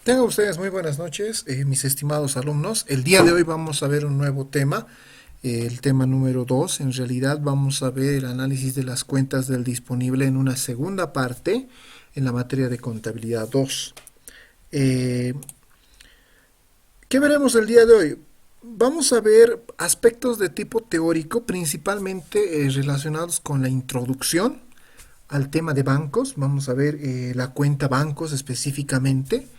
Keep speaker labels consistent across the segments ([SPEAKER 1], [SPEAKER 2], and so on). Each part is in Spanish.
[SPEAKER 1] Tengan ustedes muy buenas noches, mis estimados alumnos. El día de hoy vamos a ver un nuevo tema, el tema número 2. En realidad vamos a ver el análisis de las cuentas del disponible en una segunda parte en la materia de contabilidad 2. Eh, ¿Qué veremos el día de hoy? Vamos a ver aspectos de tipo teórico, principalmente relacionados con la introducción al tema de bancos. Vamos a ver la cuenta bancos específicamente,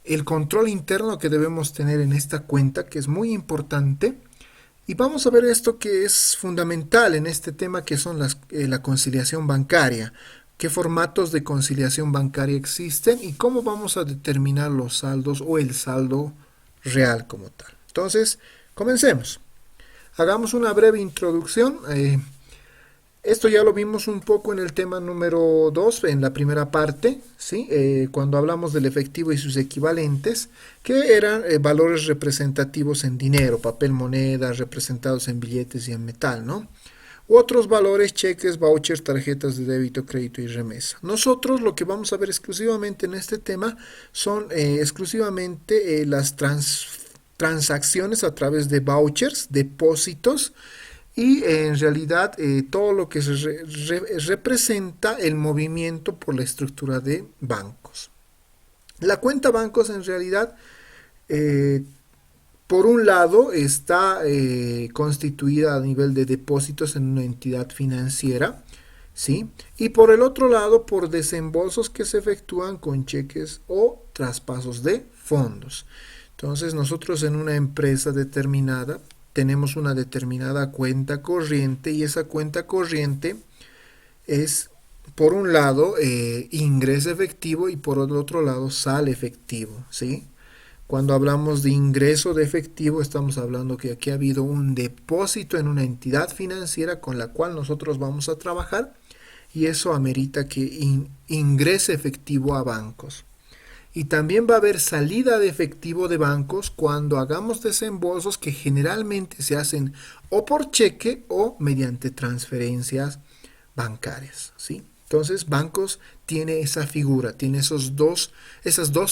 [SPEAKER 1] el control interno que debemos tener en esta cuenta, que es muy importante, y vamos a ver esto que es fundamental en este tema, que son la conciliación bancaria, qué formatos de conciliación bancaria existen y cómo vamos a determinar los saldos o el saldo real como tal. Entonces, comencemos. Hagamos una breve introducción. Esto ya lo vimos un poco en el tema número 2, en la primera parte, ¿sí? Cuando hablamos del efectivo y sus equivalentes, que eran valores representativos en dinero, papel moneda, representados en billetes y en metal, ¿no? U otros valores, cheques, vouchers, tarjetas de débito, crédito y remesa. Nosotros lo que vamos a ver exclusivamente en este tema son exclusivamente las transacciones a través de vouchers, depósitos, y en realidad todo lo que representa el movimiento por la estructura de bancos. La cuenta bancos en realidad, eh, por un lado, está constituida a nivel de depósitos en una entidad financiera, ¿sí? Y por el otro lado, por desembolsos que se efectúan con cheques o traspasos de fondos. Entonces, nosotros en una empresa determinada tenemos una determinada cuenta corriente, y esa cuenta corriente es, por un lado, ingreso efectivo, y por el otro lado, sale efectivo, ¿sí? Cuando hablamos de ingreso de efectivo, estamos hablando que aquí ha habido un depósito en una entidad financiera con la cual nosotros vamos a trabajar, y eso amerita que ingrese efectivo a bancos. Y también va a haber salida de efectivo de bancos cuando hagamos desembolsos, que generalmente se hacen o por cheque o mediante transferencias bancarias, ¿sí? Entonces, bancos tiene esa figura, tiene esas dos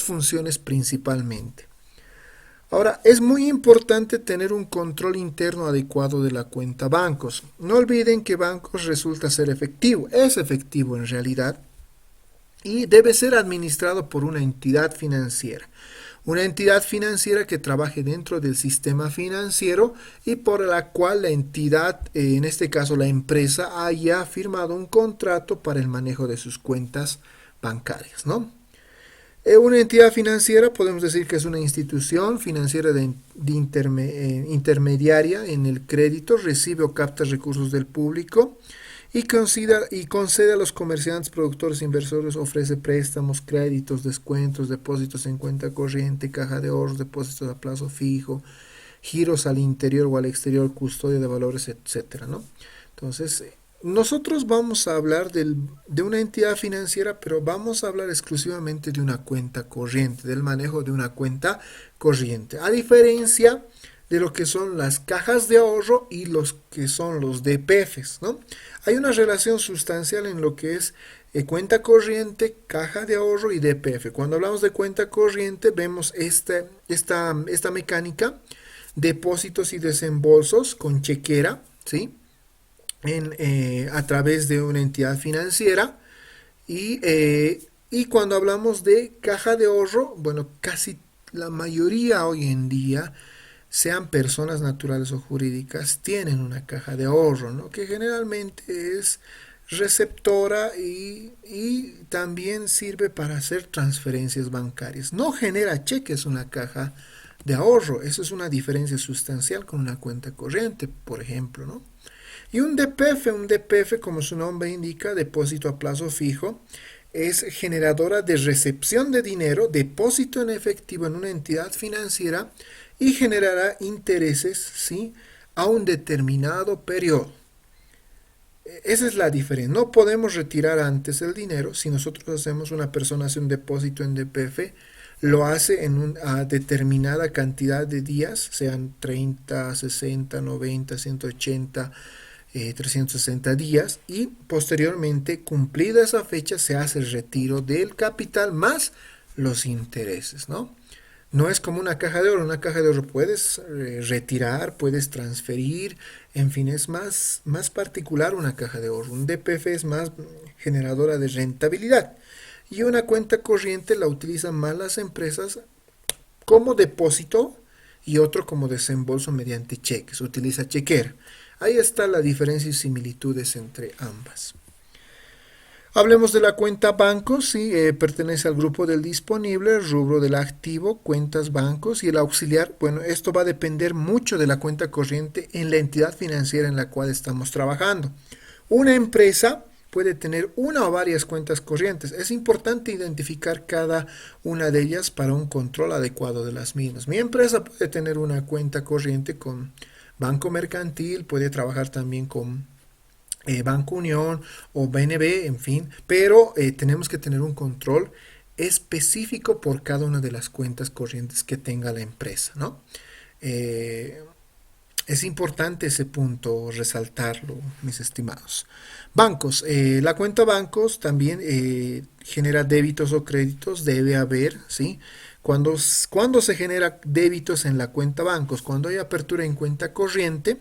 [SPEAKER 1] funciones principalmente. Ahora, es muy importante tener un control interno adecuado de la cuenta bancos. No olviden que bancos resulta ser efectivo, es efectivo en realidad, y debe ser administrado por una entidad financiera. Una entidad financiera que trabaje dentro del sistema financiero y por la cual la entidad, en este caso la empresa, haya firmado un contrato para el manejo de sus cuentas bancarias, ¿no? Una entidad financiera podemos decir que es una institución financiera intermediaria en el crédito, recibe o capta recursos del público y concede a los comerciantes, productores, inversores, ofrece préstamos, créditos, descuentos, depósitos en cuenta corriente, caja de ahorros, depósitos a plazo fijo, giros al interior o al exterior, custodia de valores, etcétera, ¿no? Entonces, nosotros vamos a hablar de una entidad financiera, pero vamos a hablar exclusivamente de una cuenta corriente, del manejo de una cuenta corriente. A diferencia de lo que son las cajas de ahorro y los que son los DPFs, ¿no? Hay una relación sustancial en lo que es cuenta corriente, caja de ahorro y DPF. Cuando hablamos de cuenta corriente, vemos esta mecánica: depósitos y desembolsos con chequera, ¿sí? A través de una entidad financiera. Y cuando hablamos de caja de ahorro, bueno, casi la mayoría hoy en día, sean personas naturales o jurídicas, tienen una caja de ahorro, ¿no? Que generalmente es receptora y también sirve para hacer transferencias bancarias. No genera cheques una caja de ahorro. Eso es una diferencia sustancial con una cuenta corriente, por ejemplo, ¿no? Y un DPF, como su nombre indica, depósito a plazo fijo, es generadora de recepción de dinero, depósito en efectivo en una entidad financiera, y generará intereses, ¿sí?, a un determinado periodo. Esa es la diferencia. No podemos retirar antes el dinero. Si nosotros hacemos, una persona hace un depósito en DPF, lo hace en una determinada cantidad de días, sean 30, 60, 90, 180, 360 días, y posteriormente, cumplida esa fecha, se hace el retiro del capital más los intereses, ¿no? No es como una caja de ahorro puedes retirar, puedes transferir, en fin, es más particular una caja de ahorro. Un DPF es más generadora de rentabilidad. Y una cuenta corriente la utilizan más las empresas como depósito y otro como desembolso mediante cheques. Utiliza chequera. Ahí está la diferencia y similitudes entre ambas. Hablemos de la cuenta bancos, sí, pertenece al grupo del disponible, rubro del activo, cuentas bancos y el auxiliar. Bueno, esto va a depender mucho de la cuenta corriente en la entidad financiera en la cual estamos trabajando. Una empresa puede tener una o varias cuentas corrientes. Es importante identificar cada una de ellas para un control adecuado de las mismas. Mi empresa puede tener una cuenta corriente con Banco Mercantil, puede trabajar también con Banco Unión o BNB, en fin, pero tenemos que tener un control específico por cada una de las cuentas corrientes que tenga la empresa, ¿no? Eh, es importante ese punto resaltarlo, mis estimados. Bancos. La cuenta bancos también genera débitos o créditos. Debe haber, ¿sí? Cuando se genera débitos en la cuenta bancos, cuando hay apertura en cuenta corriente,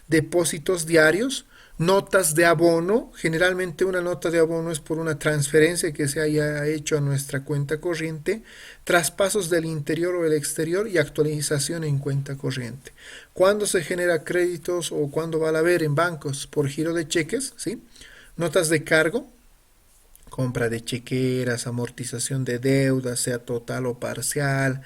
[SPEAKER 1] depósitos diarios, notas de abono. Generalmente una nota de abono es por una transferencia que se haya hecho a nuestra cuenta corriente, traspasos del interior o el exterior y actualización en cuenta corriente. Cuando se genera créditos o cuando va a haber en bancos por giro de cheques, ¿sí? Notas de cargo, compra de chequeras, amortización de deudas, sea total o parcial,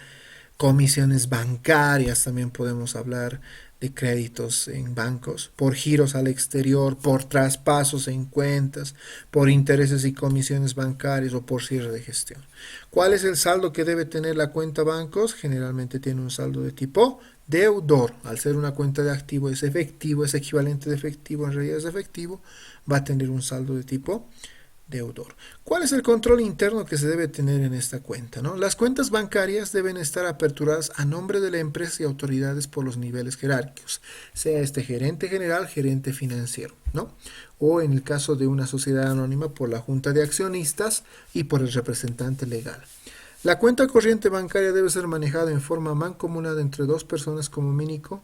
[SPEAKER 1] comisiones bancarias, también podemos hablar de créditos en bancos, por giros al exterior, por traspasos en cuentas, por intereses y comisiones bancarias o por cierre de gestión. ¿Cuál es el saldo que debe tener la cuenta bancos? Generalmente tiene un saldo de tipo deudor. Al ser una cuenta de activo es efectivo, es equivalente de efectivo, en realidad es efectivo, va a tener un saldo de tipo deudor. ¿Cuál es el control interno que se debe tener en esta cuenta? ¿No? Las cuentas bancarias deben estar aperturadas a nombre de la empresa y autoridades por los niveles jerárquicos, sea este gerente general, gerente financiero, ¿no? O en el caso de una sociedad anónima por la junta de accionistas y por el representante legal. La cuenta corriente bancaria debe ser manejada en forma mancomunada entre dos personas como mínimo,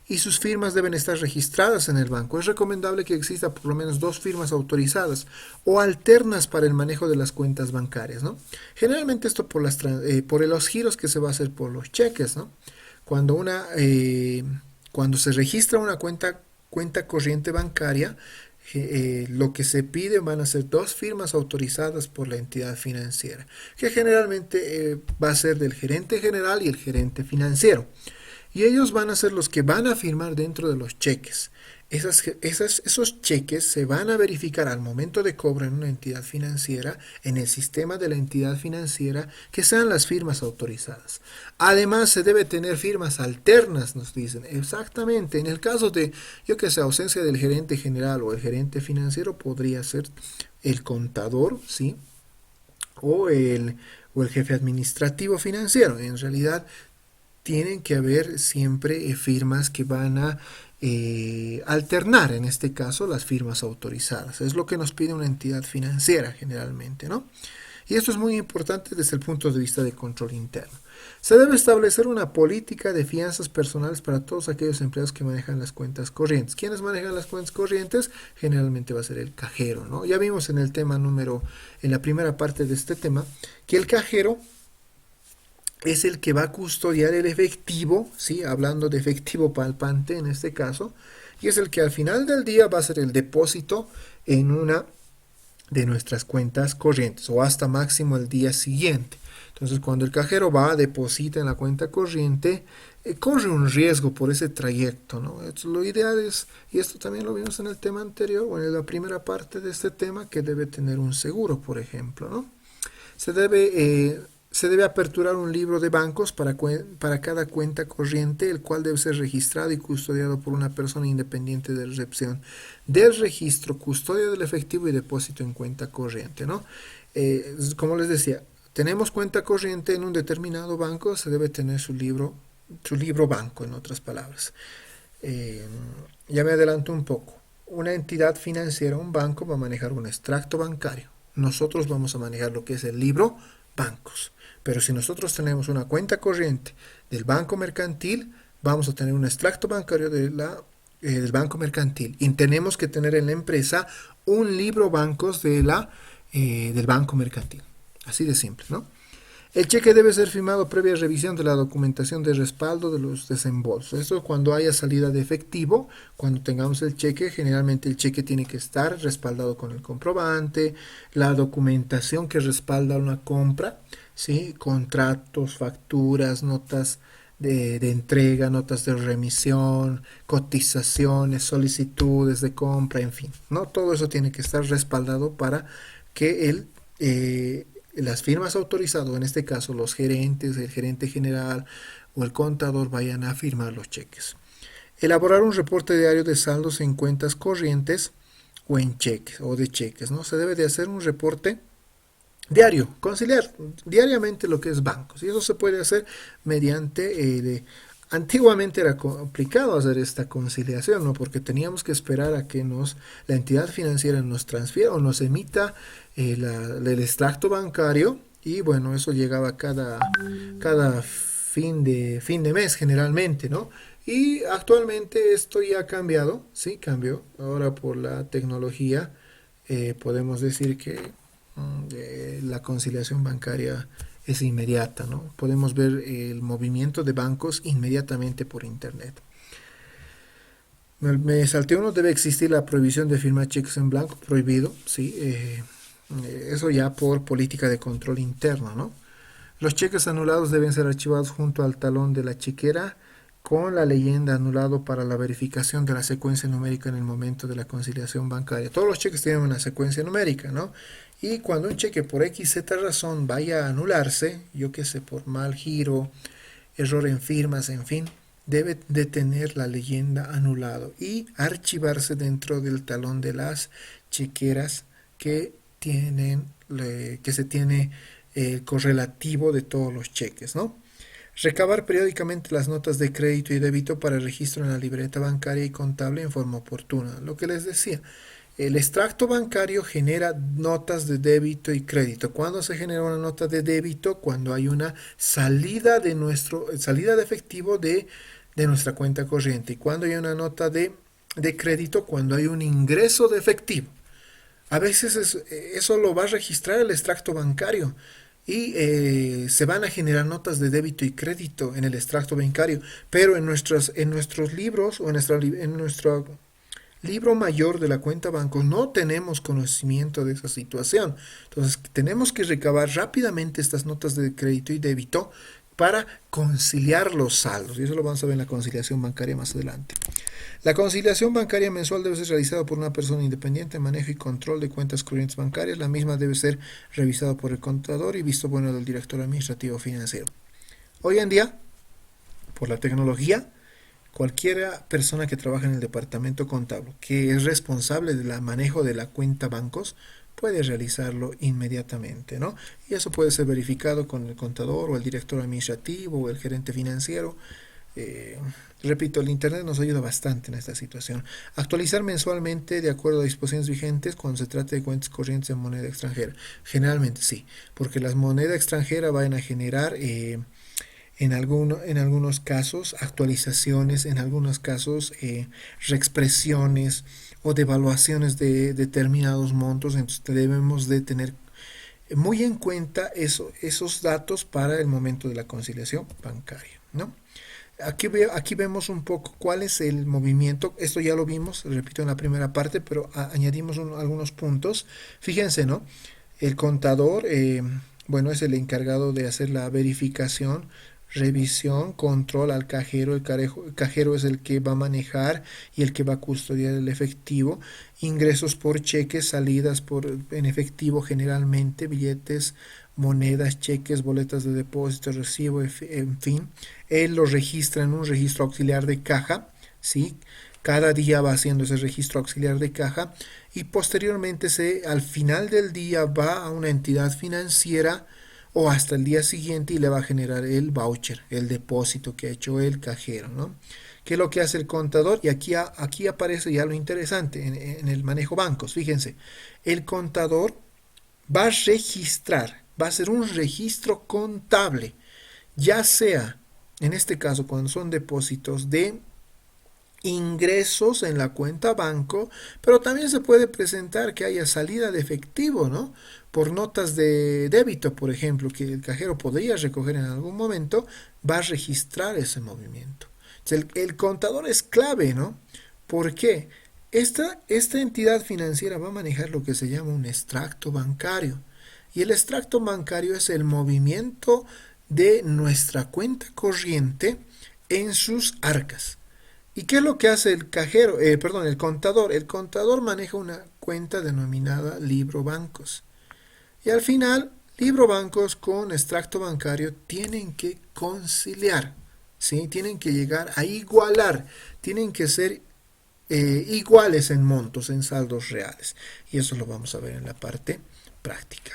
[SPEAKER 1] y sus firmas deben estar registradas en el banco. Es recomendable que exista por lo menos dos firmas autorizadas o alternas para el manejo de las cuentas bancarias, ¿no? Generalmente esto por los giros que se va a hacer por los cheques, ¿no? Cuando cuando se registra una cuenta corriente bancaria, lo que se pide van a ser dos firmas autorizadas por la entidad financiera, que generalmente va a ser del gerente general y el gerente financiero. Y ellos van a ser los que van a firmar dentro de los cheques. Esos cheques se van a verificar al momento de cobro en una entidad financiera, en el sistema de la entidad financiera, que sean las firmas autorizadas. Además, se debe tener firmas alternas, nos dicen. Exactamente. En el caso de, yo que sé, ausencia del gerente general o el gerente financiero, podría ser el contador, ¿sí? O el jefe administrativo financiero. En realidad, tienen que haber siempre firmas que van a alternar, en este caso, las firmas autorizadas. Es lo que nos pide una entidad financiera generalmente, ¿no? Y esto es muy importante desde el punto de vista de control interno. Se debe establecer una política de fianzas personales para todos aquellos empleados que manejan las cuentas corrientes. ¿Quiénes manejan las cuentas corrientes? Generalmente va a ser el cajero, ¿no? Ya vimos en el tema en la primera parte de este tema, que el cajero es el que va a custodiar el efectivo, ¿sí? Hablando de efectivo palpante en este caso, y es el que al final del día va a ser el depósito en una de nuestras cuentas corrientes o hasta máximo el día siguiente. Entonces, cuando el cajero va, deposita en la cuenta corriente, corre un riesgo por ese trayecto, ¿no? Lo ideal es, y esto también lo vimos en el tema anterior, o en la primera parte de este tema, que debe tener un seguro, por ejemplo, ¿no? Se debe, se debe aperturar un libro de bancos para cada cuenta corriente, el cual debe ser registrado y custodiado por una persona independiente de recepción del registro, custodia del efectivo y depósito en cuenta corriente, ¿no? Como les decía, tenemos cuenta corriente en un determinado banco, se debe tener su libro banco, en otras palabras. Eh, ya me adelanto un poco. Una entidad financiera, un banco, va a manejar un extracto bancario. Nosotros vamos a manejar lo que es el libro bancos. Pero si nosotros tenemos una cuenta corriente del banco mercantil, vamos a tener un extracto bancario del banco mercantil. Y tenemos que tener en la empresa un libro bancos del banco mercantil. Así de simple, ¿no? El cheque debe ser firmado previa revisión de la documentación de respaldo de los desembolsos. Esto cuando haya salida de efectivo, cuando tengamos el cheque, generalmente el cheque tiene que estar respaldado con el comprobante, la documentación que respalda una compra, ¿sí? Contratos, facturas, notas de entrega, notas de remisión, cotizaciones, solicitudes de compra, en fin, ¿no? Todo eso tiene que estar respaldado para que las firmas autorizadas, en este caso los gerentes, el gerente general o el contador, vayan a firmar los cheques. Elaborar un reporte diario de saldos en cuentas corrientes o en cheques o de cheques, ¿no? Se debe de hacer un reporte diario, conciliar diariamente lo que es bancos. Y eso se puede hacer mediante antiguamente era complicado hacer esta conciliación, ¿no? Porque teníamos que esperar a que la entidad financiera nos transfiera o nos emita el extracto bancario, y bueno, eso llegaba cada fin de mes generalmente, ¿no? Y actualmente esto ya ha cambiado, sí, cambió. Ahora por la tecnología podemos decir que la conciliación bancaria es inmediata, ¿no? Podemos ver el movimiento de bancos inmediatamente por internet. Me salté uno, debe existir la prohibición de firmar cheques en blanco, prohibido, ¿sí? Eso ya por política de control interno, ¿no? Los cheques anulados deben ser archivados junto al talón de la chequera con la leyenda anulado para la verificación de la secuencia numérica en el momento de la conciliación bancaria. Todos los cheques tienen una secuencia numérica, ¿no? Y cuando un cheque por X, Z razón vaya a anularse, yo qué sé, por mal giro, error en firmas, en fin, debe de tener la leyenda anulado y archivarse dentro del talón de las chequeras que se tiene el correlativo de todos los cheques, ¿no? Recabar periódicamente las notas de crédito y débito para registro en la libreta bancaria y contable en forma oportuna. Lo que les decía, el extracto bancario genera notas de débito y crédito. ¿Cuándo se genera una nota de débito? Cuando hay una salida de efectivo de nuestra cuenta corriente. Y cuando hay una nota de crédito, cuando hay un ingreso de efectivo. A veces eso lo va a registrar el extracto bancario y se van a generar notas de débito y crédito en el extracto bancario, pero en nuestros libros o en nuestro libro mayor de la cuenta banco no tenemos conocimiento de esa situación. Entonces tenemos que recabar rápidamente estas notas de crédito y débito para conciliar los saldos, y eso lo vamos a ver en la conciliación bancaria más adelante. La conciliación bancaria mensual debe ser realizada por una persona independiente de manejo y control de cuentas corrientes bancarias. La misma debe ser revisada por el contador y visto bueno del director administrativo financiero. Hoy en día, por la tecnología, cualquier persona que trabaja en el departamento contable, que es responsable del manejo de la cuenta bancos, puede realizarlo inmediatamente, ¿no? Y eso puede ser verificado con el contador o el director administrativo o el gerente financiero. Repito, el internet nos ayuda bastante en esta situación. Actualizar mensualmente de acuerdo a disposiciones vigentes cuando se trate de cuentas corrientes en moneda extranjera. Generalmente sí, porque las monedas extranjeras van a generar en algunos casos actualizaciones, en algunos casos reexpresiones o devaluaciones de determinados montos. Entonces debemos de tener muy en cuenta esos datos para el momento de la conciliación bancaria, ¿no? Aquí vemos un poco cuál es el movimiento. Esto ya lo vimos, repito, en la primera parte, pero añadimos algunos puntos. Fíjense, ¿no? El contador, bueno, es el encargado de hacer la verificación, revisión, control al cajero. El cajero es el que va a manejar y el que va a custodiar el efectivo. Ingresos por cheques, salidas en efectivo generalmente, billetes, monedas, cheques, boletas de depósito, recibo, en fin. Él los registra en un registro auxiliar de caja, ¿sí? Cada día va haciendo ese registro auxiliar de caja y posteriormente al final del día va a una entidad financiera o hasta el día siguiente y le va a generar el voucher, el depósito que ha hecho el cajero, ¿no? ¿Qué es lo que hace el contador? Y aquí aparece ya lo interesante en el manejo bancos. Fíjense, el contador va a registrar va a ser un registro contable, ya sea, en este caso, cuando son depósitos de ingresos en la cuenta banco, pero también se puede presentar que haya salida de efectivo, ¿no? Por notas de débito, por ejemplo, que el cajero podría recoger en algún momento, va a registrar ese movimiento. El contador es clave, ¿no? ¿Por qué? Esta entidad financiera va a manejar lo que se llama un extracto bancario. Y el extracto bancario es el movimiento de nuestra cuenta corriente en sus arcas. ¿Y qué es lo que hace el cajero? Perdón, el contador. El contador maneja una cuenta denominada libro bancos. Y al final, libro bancos con extracto bancario tienen que conciliar, ¿sí? Tienen que llegar a igualar, tienen que ser iguales en montos, en saldos reales. Y eso lo vamos a ver en la parte práctica.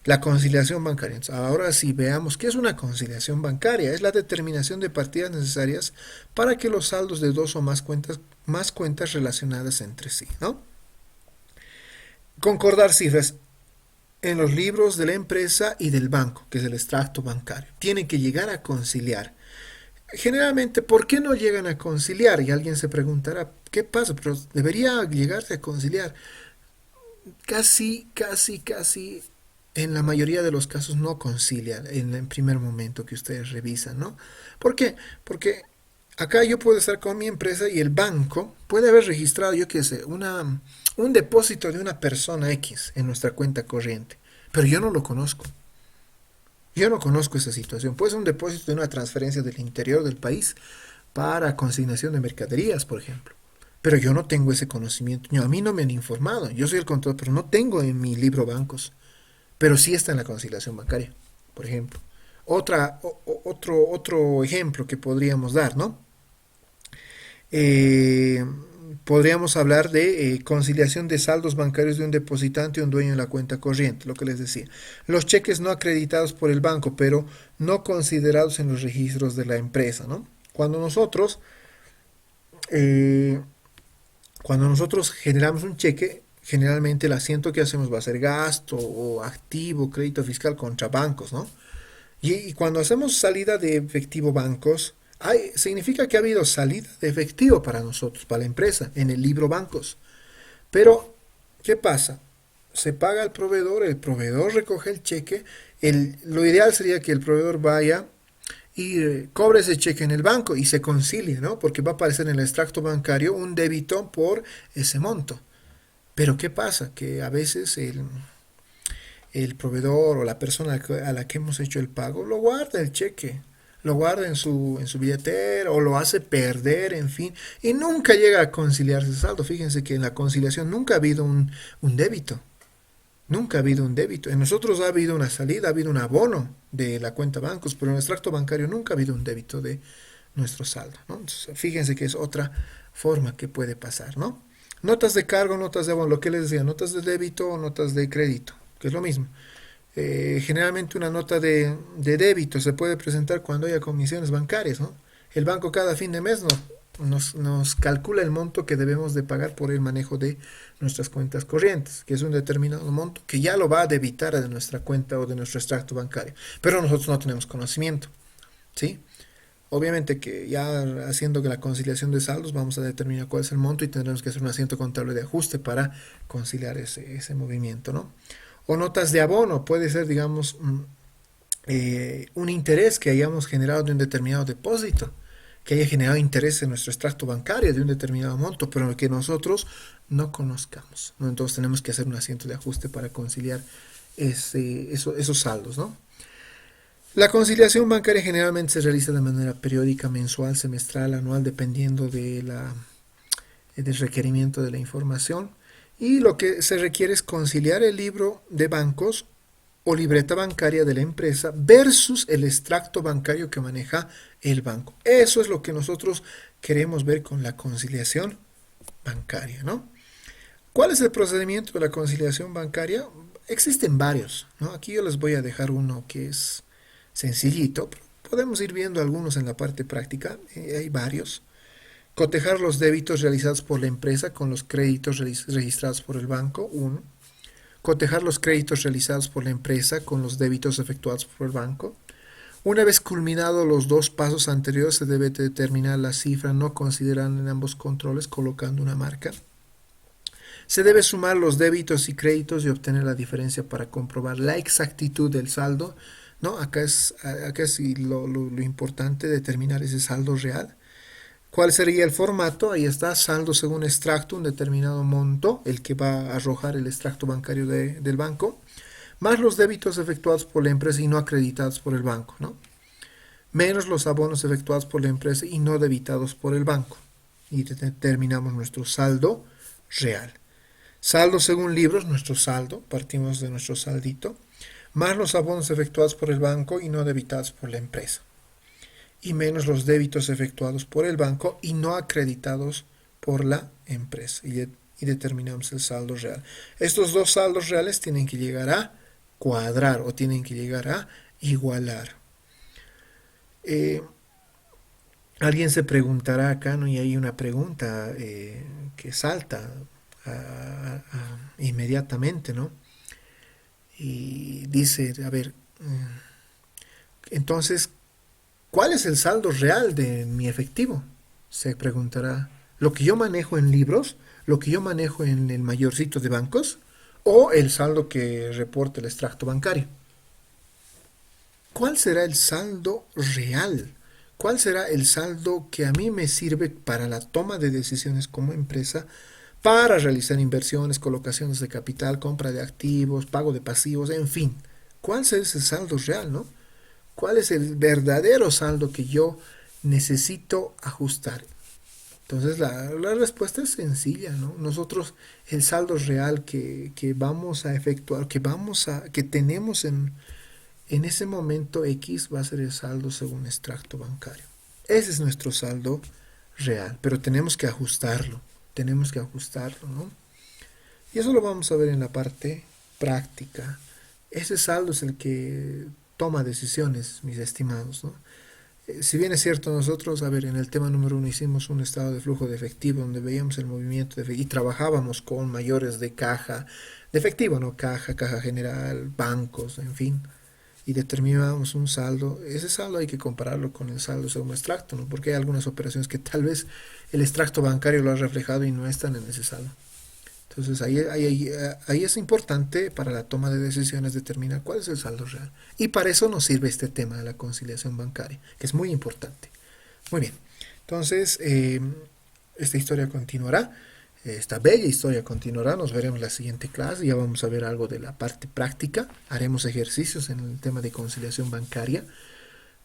[SPEAKER 1] La conciliación bancaria. Ahora sí veamos qué es una conciliación bancaria. Es la determinación de partidas necesarias para que los saldos de dos o más cuentas relacionadas entre sí, ¿no? Concordar cifras en los libros de la empresa y del banco, que es el extracto bancario. Tienen que llegar a conciliar. Generalmente, ¿por qué no llegan a conciliar? Y alguien se preguntará, ¿qué pasa? Pero debería llegarse a conciliar. Casi en la mayoría de los casos no concilian en el primer momento que ustedes revisan, ¿no? ¿Por qué? Porque acá yo puedo estar con mi empresa y el banco puede haber registrado, yo qué sé, un depósito de una persona X en nuestra cuenta corriente, pero yo no lo conozco. Yo no conozco esa situación. Puede ser un depósito de una transferencia del interior del país para consignación de mercaderías, por ejemplo. Pero yo no tengo ese conocimiento. A mí no me han informado. Yo soy el contador, pero no tengo en mi libro bancos. Pero sí está en la conciliación bancaria, por ejemplo. Otro ejemplo que podríamos dar, ¿no? Eh, Podríamos hablar de conciliación de saldos bancarios de un depositante y un dueño de la cuenta corriente, lo que les decía. Los cheques no acreditados por el banco, pero no considerados en los registros de la empresa, ¿no? Eh, Cuando nosotros generamos un cheque, generalmente el asiento que hacemos va a ser gasto o activo, crédito fiscal contra bancos, ¿no? Y cuando hacemos salida de efectivo bancos, significa que ha habido salida de efectivo para nosotros, para la empresa, en el libro bancos. Pero, ¿qué pasa? Se paga al proveedor, el proveedor recoge el cheque. Lo ideal sería que el proveedor vaya y cobre ese cheque en el banco y se concilie, ¿no? Porque va a aparecer en el extracto bancario un débito por ese monto. Pero ¿qué pasa? Que a veces el proveedor o la persona a la que hemos hecho el pago lo guarda el cheque, lo guarda en su billetera o lo hace perder, en fin, y nunca llega a conciliarse el saldo. Fíjense que en la conciliación nunca ha habido un débito, nunca ha habido un débito. En nosotros ha habido una salida, ha habido un abono de la cuenta bancos, pero en el extracto bancario nunca ha habido un débito de nuestro saldo, ¿no? Entonces, fíjense que es otra forma que puede pasar, ¿no? Notas de cargo, notas de abono, lo que les decía, notas de débito o notas de crédito, que es lo mismo. Generalmente una nota de débito se puede presentar cuando haya comisiones bancarias, ¿no? El banco cada fin de mes nos calcula el monto que debemos de pagar por el manejo de nuestras cuentas corrientes, que es un determinado monto que ya lo va a debitar de nuestra cuenta o de nuestro extracto bancario. Pero nosotros no tenemos conocimiento, ¿sí? Obviamente que ya haciendo que la conciliación de saldos vamos a determinar cuál es el monto y tendremos que hacer un asiento contable de ajuste para conciliar ese movimiento, ¿no? O notas de abono, puede ser, digamos, un interés que hayamos generado de un determinado depósito, que haya generado interés en nuestro extracto bancario de un determinado monto, pero que nosotros no conozcamos, ¿no? Entonces tenemos que hacer un asiento de ajuste para conciliar esos saldos, ¿no? La conciliación bancaria generalmente se realiza de manera periódica, mensual, semestral, anual, dependiendo del requerimiento de la información. Y lo que se requiere es conciliar el libro de bancos o libreta bancaria de la empresa versus el extracto bancario que maneja el banco. Eso es lo que nosotros queremos ver con la conciliación bancaria, ¿no? ¿Cuál es el procedimiento de la conciliación bancaria? Existen varios, ¿no? Aquí yo les voy a dejar uno que es sencillito, pero podemos ir viendo algunos en la parte práctica. Hay varios. Cotejar los débitos realizados por la empresa con los créditos registrados por el banco, uno. cotejar los créditos realizados por la empresa con los débitos efectuados por el banco. Una vez culminados los dos pasos anteriores, se debe determinar la cifra no considerada en ambos controles colocando una marca. Se debe sumar los débitos y créditos y obtener la diferencia para comprobar la exactitud del saldo, ¿no? Acá es lo importante, determinar ese saldo real. ¿Cuál sería el formato? Ahí está, saldo según extracto, un determinado monto, el que va a arrojar el extracto bancario del banco, más los débitos efectuados por la empresa y no acreditados por el banco, ¿no? Menos los abonos efectuados por la empresa y no debitados por el banco. Y determinamos nuestro saldo real. Saldo según libros, nuestro saldo, partimos de nuestro saldito, más los abonos efectuados por el banco y no debitados por la empresa. Y menos los débitos efectuados por el banco y no acreditados por la empresa. Y determinamos el saldo real. Estos dos saldos reales tienen que llegar a cuadrar o tienen que llegar a igualar. Alguien se preguntará acá, ¿no? Y hay una pregunta que salta inmediatamente, ¿no? Y dice, a ver, entonces, ¿cuál es el saldo real de mi efectivo? Se preguntará. ¿Lo que yo manejo en libros? ¿Lo que yo manejo en el mayorcito de bancos? ¿O el saldo que reporta el extracto bancario? ¿Cuál será el saldo real? ¿Cuál será el saldo que a mí me sirve para la toma de decisiones como empresa, para realizar inversiones, colocaciones de capital, compra de activos, pago de pasivos, en fin? ¿Cuál será ese saldo real, no? ¿Cuál es el verdadero saldo que yo necesito ajustar? Entonces la respuesta es sencilla, ¿no? Nosotros el saldo real que vamos a efectuar, que tenemos en ese momento X va a ser el saldo según extracto bancario. Ese es nuestro saldo real, pero tenemos que ajustarlo, ¿no? Y eso lo vamos a ver en la parte práctica. Ese saldo es el que toma decisiones, mis estimados, ¿no? Si bien es cierto, nosotros, a ver, en el tema número 1 hicimos un estado de flujo de efectivo donde veíamos el movimiento de efectivo y trabajábamos con mayores de caja, de efectivo, ¿no? Caja general, bancos, en fin, y determinábamos un saldo. Ese saldo hay que compararlo con el saldo según extracto, ¿no? Porque hay algunas operaciones que tal vez el extracto bancario lo ha reflejado y no están en ese saldo. Entonces ahí es importante para la toma de decisiones determinar cuál es el saldo real. Y para eso nos sirve este tema de la conciliación bancaria, que es muy importante. Muy bien, entonces esta historia continuará, esta bella historia continuará, nos veremos en la siguiente clase, ya vamos a ver algo de la parte práctica, haremos ejercicios en el tema de conciliación bancaria,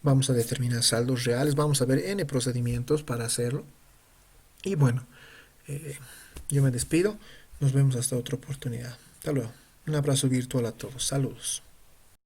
[SPEAKER 1] vamos a determinar saldos reales, vamos a ver N procedimientos para hacerlo. Y bueno, yo me despido. Nos vemos hasta otra oportunidad. Hasta luego. Un abrazo virtual a todos. Saludos.